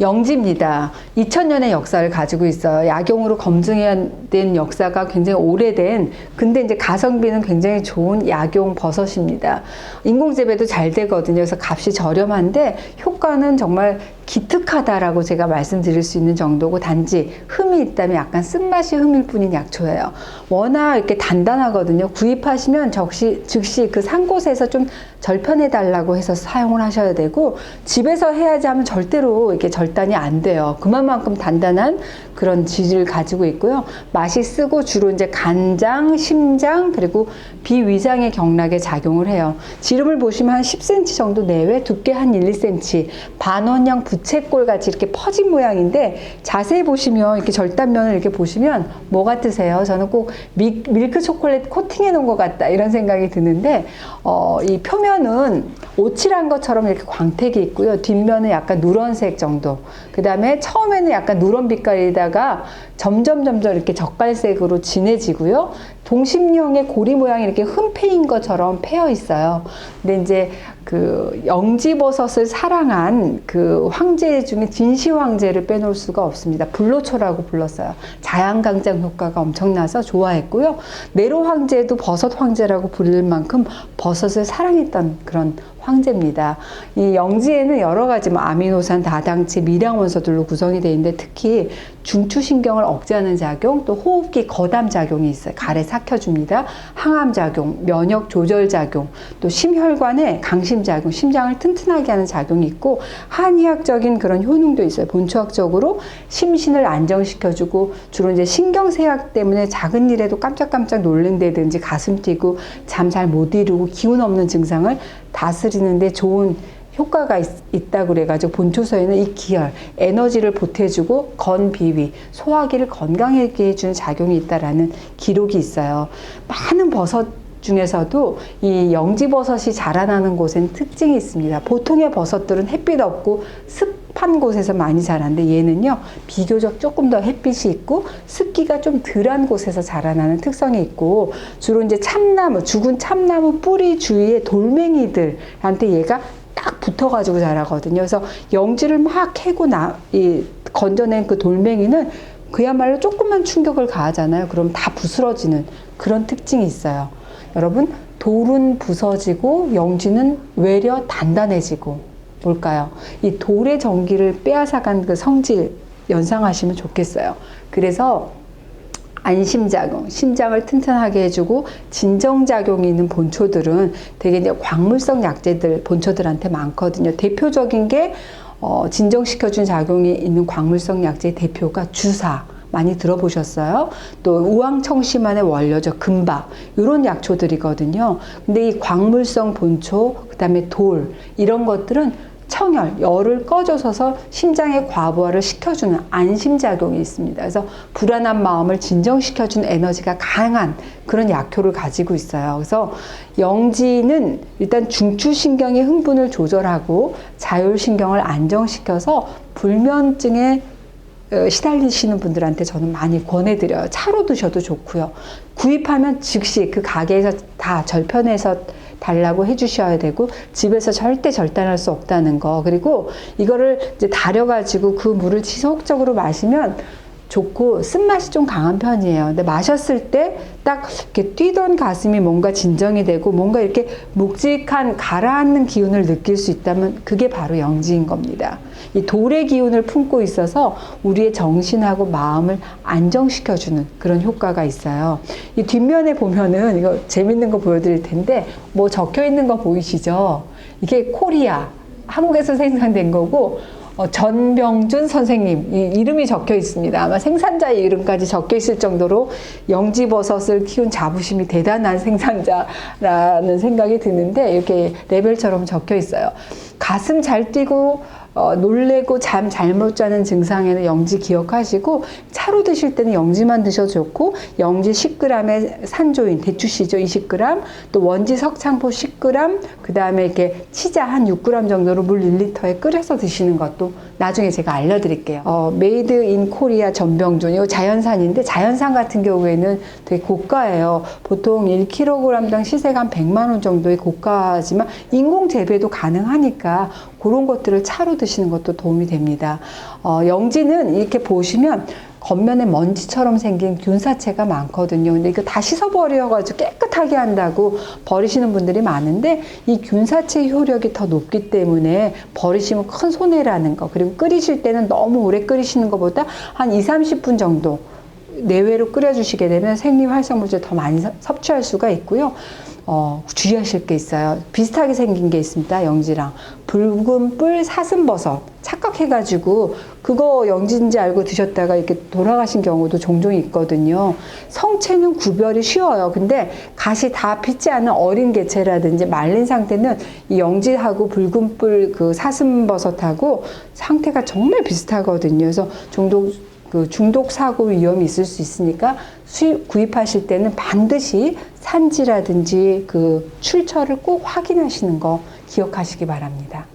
영지입니다. 2000년의 역사를 가지고 있어요. 약용으로 검증된 역사가 굉장히 오래된, 근데 이제 가성비는 굉장히 좋은 약용 버섯입니다. 인공재배도 잘 되거든요. 그래서 값이 저렴한데 효과는 정말 기특하다라고 제가 말씀드릴 수 있는 정도고, 단지 흠이 있다면 약간 쓴맛이 흠일 뿐인 약초예요. 워낙 이렇게 단단하거든요. 구입하시면 즉시 그 산 곳에서 좀 절편해 달라고 해서 사용을 하셔야 되고, 집에서 해야지 하면 절대로 이렇게 절단이 안 돼요. 그만큼 단단한 그런 질을 가지고 있고요. 맛이 쓰고 주로 이제 간장, 심장, 그리고 비위장의 경락에 작용을 해요. 지름을 보시면 한 10cm 정도 내외, 두께 한 1, 2cm, 반원형 부채꼴 같이 이렇게 퍼진 모양인데, 자세히 보시면 이렇게 절단면을 이렇게 보시면 뭐 같으세요? 저는 꼭 밀크 초콜릿 코팅해 놓은 것 같다 이런 생각이 드는데, 이 표면은 오칠한 것처럼 이렇게 광택이 있고요. 뒷면은 약간 누런색 정도. 그 다음에 처음에는 약간 누런 빛깔이다가 점점 이렇게 젓갈색으로 진해지고요. 동심형의 고리 모양이 이렇게 흠패인 것처럼 패여 있어요. 근데 이제 그 영지버섯을 사랑한 그 황제 중에 진시 황제를 빼놓을 수가 없습니다. 불로초라고 불렀어요. 자양강장 효과가 엄청나서 좋아했고요. 네로 황제도 버섯 황제라고 부를 만큼 버섯을 사랑했던 그런 황제입니다. 이 영지에는 여러 가지 아미노산, 다당체, 미량 원소들로 구성이 되어 있는데, 특히 중추신경을 억제하는 작용, 또 호흡기 거담 작용이 있어요. 갈에 삭혀줍니다. 항암 작용, 면역 조절 작용, 또 심혈관의 강심 작용, 심장을 튼튼하게 하는 작용이 있고, 한의학적인 그런 효능도 있어요. 본초학적으로 심신을 안정시켜주고, 주로 이제 신경쇠약 때문에 작은 일에도 깜짝깜짝 놀랜다든지 가슴 뛰고 잠 잘 못 이루고 기운 없는 증상을 다스리는데 좋은 효과가 있다고 그래가지고, 본초서에는 이 기혈, 에너지를 보태주고 건비위, 소화기를 건강하게 해주는 작용이 있다라는 기록이 있어요. 많은 버섯 중에서도 이 영지버섯이 자라나는 곳엔 특징이 있습니다. 보통의 버섯들은 햇빛 없고 습한 곳에서 많이 자라는데, 얘는요 비교적 조금 더 햇빛이 있고 습기가 좀 덜한 곳에서 자라나는 특성이 있고, 주로 이제 참나무, 죽은 참나무 뿌리 주위에 돌멩이들한테 얘가 딱 붙어가지고 자라거든요. 그래서 영지를 막 캐고 건져낸 그 돌멩이는 그야말로 조금만 충격을 가하잖아요. 그럼 다 부스러지는 그런 특징이 있어요. 여러분, 돌은 부서지고 영지는 외려 단단해지고, 뭘까요? 이 돌의 전기를 빼앗아간 그 성질 연상하시면 좋겠어요. 그래서 안심작용, 심장을 튼튼하게 해주고 진정작용이 있는 본초들은 되게 이제 광물성 약재들 본초들한테 많거든요. 대표적인 게 진정시켜준 작용이 있는 광물성 약재의 대표가 주사. 많이 들어보셨어요? 또 우황청심환의 원료죠. 금박. 이런 약초들이거든요. 근데 이 광물성 본초, 그 다음에 돌, 이런 것들은 청열, 열을 꺼줘서 심장의 과부하를 시켜주는 안심작용이 있습니다. 그래서 불안한 마음을 진정시켜주는 에너지가 강한 그런 약효를 가지고 있어요. 그래서 영지는 일단 중추신경의 흥분을 조절하고 자율신경을 안정시켜서 불면증에 시달리시는 분들한테 저는 많이 권해드려요. 차로 드셔도 좋고요. 구입하면 즉시 그 가게에서 다 절편해서 달라고 해주셔야 되고, 집에서 절대 절단할 수 없다는 거. 그리고 이거를 이제 달여가지고 그 물을 지속적으로 마시면 좋고, 쓴맛이 좀 강한 편이에요. 근데 마셨을 때 딱 이렇게 뛰던 가슴이 뭔가 진정이 되고, 뭔가 이렇게 묵직한 가라앉는 기운을 느낄 수 있다면 그게 바로 영지인 겁니다. 이 돌의 기운을 품고 있어서 우리의 정신하고 마음을 안정시켜주는 그런 효과가 있어요. 이 뒷면에 보면은 이거 재밌는 거 보여드릴 텐데, 뭐 적혀 있는 거 보이시죠? 이게 코리아, 한국에서 생산된 거고, 전병준 선생님 이름이 적혀 있습니다. 아마 생산자의 이름까지 적혀 있을 정도로 영지버섯을 키운 자부심이 대단한 생산자라는 생각이 드는데, 이렇게 레벨처럼 적혀 있어요. 가슴 잘 뛰고 놀래고 잠 잘못 자는 증상에는 영지 기억하시고, 차로 드실 때는 영지만 드셔도 좋고, 영지 10g의 산조인, 대추씨죠 20g, 또 원지 석창포 10g, 그 다음에 이렇게 치자 한 6g 정도로 물 1리터에 끓여서 드시는 것도 나중에 제가 알려드릴게요. 메이드 인 코리아 전병준, 이거 자연산인데, 자연산 같은 경우에는 되게 고가예요. 보통 1kg당 시세가 한 100만 원 정도의 고가지만 인공 재배도 가능하니까 그런 것들을 차로 드시는 것도 도움이 됩니다. 영지는 이렇게 보시면 겉면에 먼지처럼 생긴 균사체가 많거든요. 근데 이거 다 씻어버려가지고 깨끗하게 한다고 버리시는 분들이 많은데 이 균사체 효력이 더 높기 때문에 버리시면 큰 손해라는 거. 그리고 끓이실 때는 너무 오래 끓이시는 것보다 한 20-30분 정도 내외로 끓여주시게 되면 생리활성물질 더 많이 섭취할 수가 있고요. 주의하실 게 있어요. 비슷하게 생긴 게 있습니다. 영지랑. 붉은 뿔 사슴버섯 착각해가지고 그거 영지인지 알고 드셨다가 이렇게 돌아가신 경우도 종종 있거든요. 성체는 구별이 쉬워요. 근데 갓이 다 피지 않은 어린 개체라든지 말린 상태는 이 영지하고 붉은 뿔 그 사슴버섯하고 상태가 정말 비슷하거든요. 그래서 중독 사고 위험이 있을 수 있으니까 구입하실 때는 반드시 산지라든지 그 출처를 꼭 확인하시는 거 기억하시기 바랍니다.